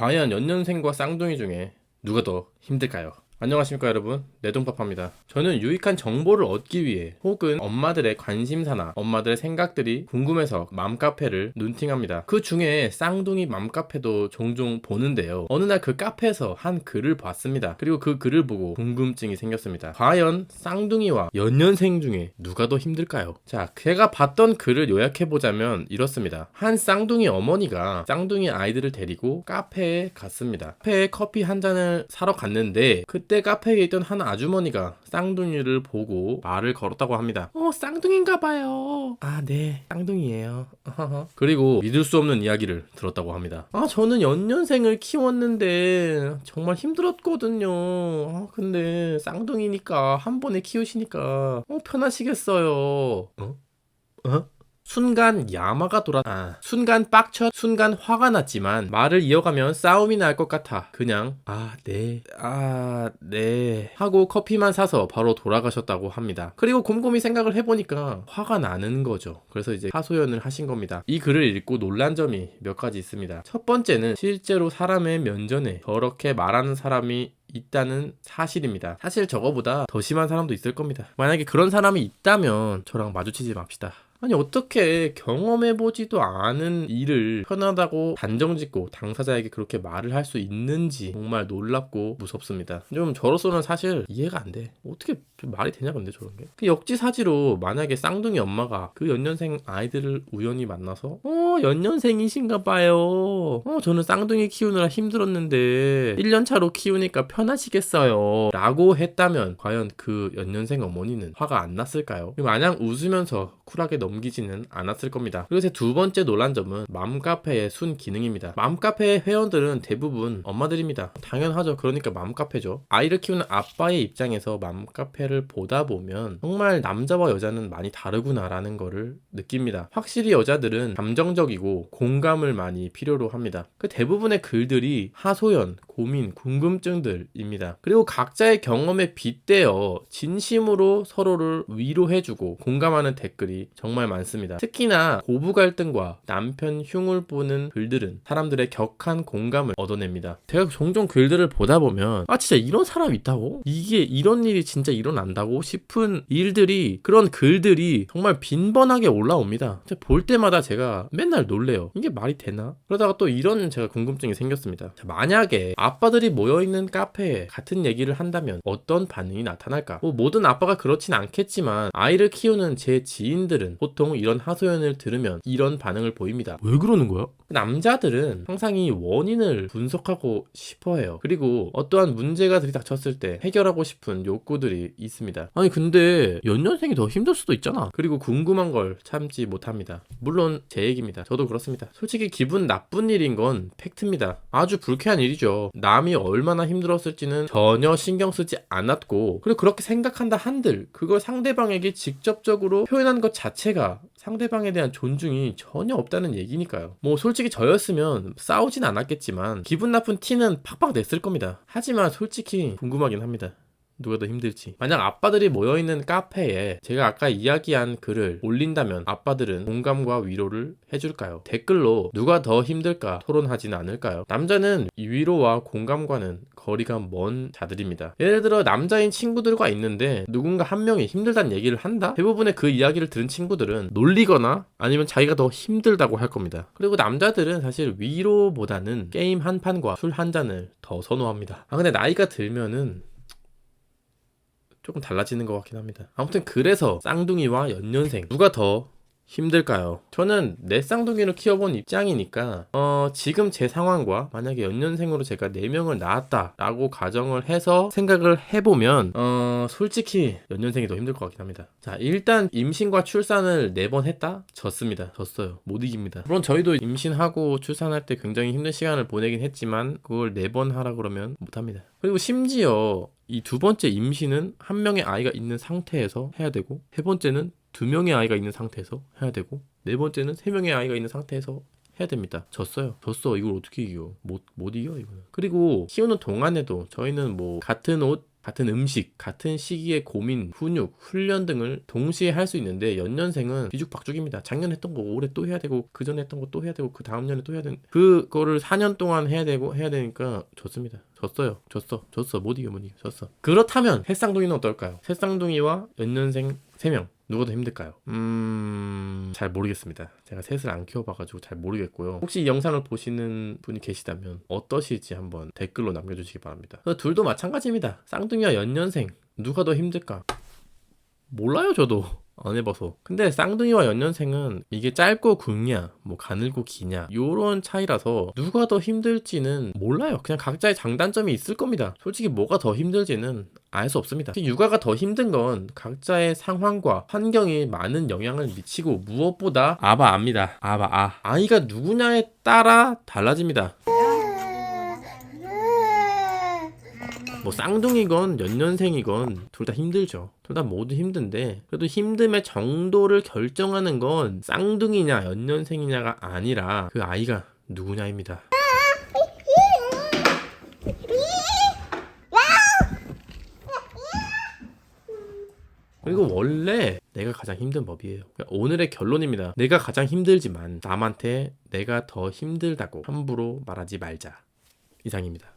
과연 연년생과 쌍둥이 중에 누가 더 힘들까요? 안녕하십니까 여러분, 내돈파파입니다. 저는 유익한 정보를 얻기 위해 혹은 엄마들의 관심사나 엄마들의 생각들이 궁금해서 맘카페를 눈팅합니다. 그 중에 쌍둥이 맘카페도 종종 보는데요, 어느 날 그 카페에서 한 글을 봤습니다. 그리고 그 글을 보고 궁금증이 생겼습니다. 과연 쌍둥이와 연년생 중에 누가 더 힘들까요? 자, 제가 봤던 글을 요약해보자면 이렇습니다. 한 쌍둥이 어머니가 쌍둥이 아이들을 데리고 카페에 갔습니다. 카페에 커피 한 잔을 사러 갔는데 그때 카페에 있던 한 아주머니가 쌍둥이를 보고 말을 걸었다고 합니다. 쌍둥이인가봐요. 아, 네, 쌍둥이에요. 그리고 믿을 수 없는 이야기를 들었다고 합니다. 저는 연년생을 키웠는데 정말 힘들었거든요. 근데 쌍둥이니까 한 번에 키우시니까 편하시겠어요. 순간 야마가 순간 빡쳐, 순간 화가 났지만 말을 이어가면 싸움이 날 것 같아 그냥 네 하고 커피만 사서 바로 돌아가셨다고 합니다. 그리고 곰곰이 생각을 해보니까 화가 나는 거죠. 그래서 이제 하소연을 하신 겁니다. 이 글을 읽고 놀란 점이 몇 가지 있습니다. 첫 번째는 실제로 사람의 면전에 저렇게 말하는 사람이 있다는 사실입니다. 사실 저거보다 더 심한 사람도 있을 겁니다. 만약에 그런 사람이 있다면 저랑 마주치지 맙시다. 아니, 어떻게 경험해보지도 않은 일을 편하다고 단정짓고 당사자에게 그렇게 말을 할 수 있는지 정말 놀랍고 무섭습니다. 좀 저로서는 사실 이해가 안 돼. 어떻게 말이 되냐 근데 저런 게. 그 역지사지로 만약에 쌍둥이 엄마가 그 연년생 아이들을 우연히 만나서 연년생이신가 봐요. 저는 쌍둥이 키우느라 힘들었는데 1년차로 키우니까 편하시겠어요 라고 했다면 과연 그 연년생 어머니는 화가 안 났을까요? 마냥 웃으면서 쿨하게 넘기지는 않았을 겁니다. 그리고 제 두 번째 놀란 점은 맘카페의 순 기능입니다. 맘카페의 회원들은 대부분 엄마들입니다. 당연하죠. 그러니까 맘카페죠. 아이를 키우는 아빠의 입장에서 맘카페를 보다 보면 정말 남자와 여자는 많이 다르구나라는 거를 느낍니다. 확실히 여자들은 감정적이고 공감을 많이 필요로 합니다. 그 대부분의 글들이 하소연, 고민, 궁금증들입니다. 그리고 각자의 경험에 빗대어 진심으로 서로를 위로해주고 공감하는 댓글이 정말 많습니다. 특히나 고부 갈등과 남편 흉을 보는 글들은 사람들의 격한 공감을 얻어냅니다. 제가 종종 글들을 보다 보면 진짜 이런 사람 있다고? 이게 이런 일이 진짜 일어난다고 싶은 일들이, 그런 글들이 정말 빈번하게 올라옵니다. 볼 때마다 제가 맨날 놀래요. 이게 말이 되나? 그러다가 또 이런 제가 궁금증이 생겼습니다. 만약에 아빠들이 모여있는 카페에 같은 얘기를 한다면 어떤 반응이 나타날까? 모든 아빠가 그렇진 않겠지만 아이를 키우는 제 지인들은 보통 이런 하소연을 들으면 이런 반응을 보입니다. 왜 그러는 거야? 남자들은 항상 이 원인을 분석하고 싶어해요. 그리고 어떠한 문제가 들이닥쳤을 때 해결하고 싶은 욕구들이 있습니다. 아니, 근데 연년생이 더 힘들 수도 있잖아. 그리고 궁금한 걸 참지 못합니다. 물론 제 얘기입니다. 저도 그렇습니다. 솔직히 기분 나쁜 일인 건 팩트입니다. 아주 불쾌한 일이죠. 남이 얼마나 힘들었을지는 전혀 신경 쓰지 않았고, 그리고 그렇게 생각한다 한들 그걸 상대방에게 직접적으로 표현한 것 자체가 상대방에 대한 존중이 전혀 없다는 얘기니까요. 솔직히 저였으면 싸우진 않았겠지만 기분 나쁜 티는 팍팍 냈을 겁니다. 하지만 솔직히 궁금하긴 합니다. 누가 더 힘들지. 만약 아빠들이 모여있는 카페에 제가 아까 이야기한 글을 올린다면 아빠들은 공감과 위로를 해줄까요? 댓글로 누가 더 힘들까 토론하지는 않을까요? 남자는 위로와 공감과는 거리가 먼 자들입니다. 예를 들어 남자인 친구들과 있는데 누군가 한 명이 힘들다는 얘기를 한다? 대부분의 그 이야기를 들은 친구들은 놀리거나 아니면 자기가 더 힘들다고 할 겁니다. 그리고 남자들은 사실 위로보다는 게임 한 판과 술 한 잔을 더 선호합니다. 근데 나이가 들면은 조금 달라지는 것 같긴 합니다. 아무튼 그래서 쌍둥이와 연년생 누가 더 힘들까요? 저는 내 쌍둥이를 키워본 입장이니까 지금 제 상황과 만약에 연년생으로 제가 4명을 낳았다 라고 가정을 해서 생각을 해보면 솔직히 연년생이 더 힘들 것 같긴 합니다. 자, 일단 임신과 출산을 4번 했다? 졌어요. 못 이깁니다. 물론 저희도 임신하고 출산할 때 굉장히 힘든 시간을 보내긴 했지만 그걸 4번 하라 그러면 못합니다. 그리고 심지어 이 두 번째 임신은 한 명의 아이가 있는 상태에서 해야 되고, 세 번째는 2명의 아이가 있는 상태에서 해야 되고, 네 번째는 3명의 아이가 있는 상태에서 해야 됩니다. 졌어. 이걸 어떻게 이겨? 못 이겨 이거는. 그리고 키우는 동안에도 저희는 같은 옷 같은 음식, 같은 시기의 고민, 훈육, 훈련 등을 동시에 할 수 있는데 연년생은 뒤죽박죽입니다. 작년 했던 거 올해 또 해야 되고 그 전에 했던 거 또 해야 되고 그 다음 년에 또 해야 되는 그거를 4년 동안 해야 되니까 졌습니다. 졌어. 못 이겨. 졌어. 그렇다면 새쌍둥이는 어떨까요? 새쌍둥이와 연년생 3명 누가 더 힘들까요? 잘 모르겠습니다. 제가 셋을 안 키워봐가지고 잘 모르겠고요. 혹시 이 영상을 보시는 분이 계시다면 어떠실지 한번 댓글로 남겨주시기 바랍니다. 둘도 마찬가지입니다. 쌍둥이와 연년생 누가 더 힘들까? 몰라요, 저도. 안 해봐서. 근데 쌍둥이와 연년생은 이게 짧고 굵냐, 뭐 가늘고 기냐, 요런 차이라서 누가 더 힘들지는 몰라요. 그냥 각자의 장단점이 있을 겁니다. 솔직히 뭐가 더 힘들지는 알 수 없습니다. 육아가 더 힘든 건 각자의 상황과 환경이 많은 영향을 미치고 무엇보다 아바아입니다. 아이가 누구냐에 따라 달라집니다. 뭐 쌍둥이건 연년생이건 둘 다 힘들죠. 둘 다 모두 힘든데 그래도 힘듦의 정도를 결정하는 건 쌍둥이냐 연년생이냐가 아니라 그 아이가 누구냐입니다. 그리고 원래 내가 가장 힘든 법이에요. 오늘의 결론입니다. 내가 가장 힘들지만 남한테 내가 더 힘들다고 함부로 말하지 말자. 이상입니다.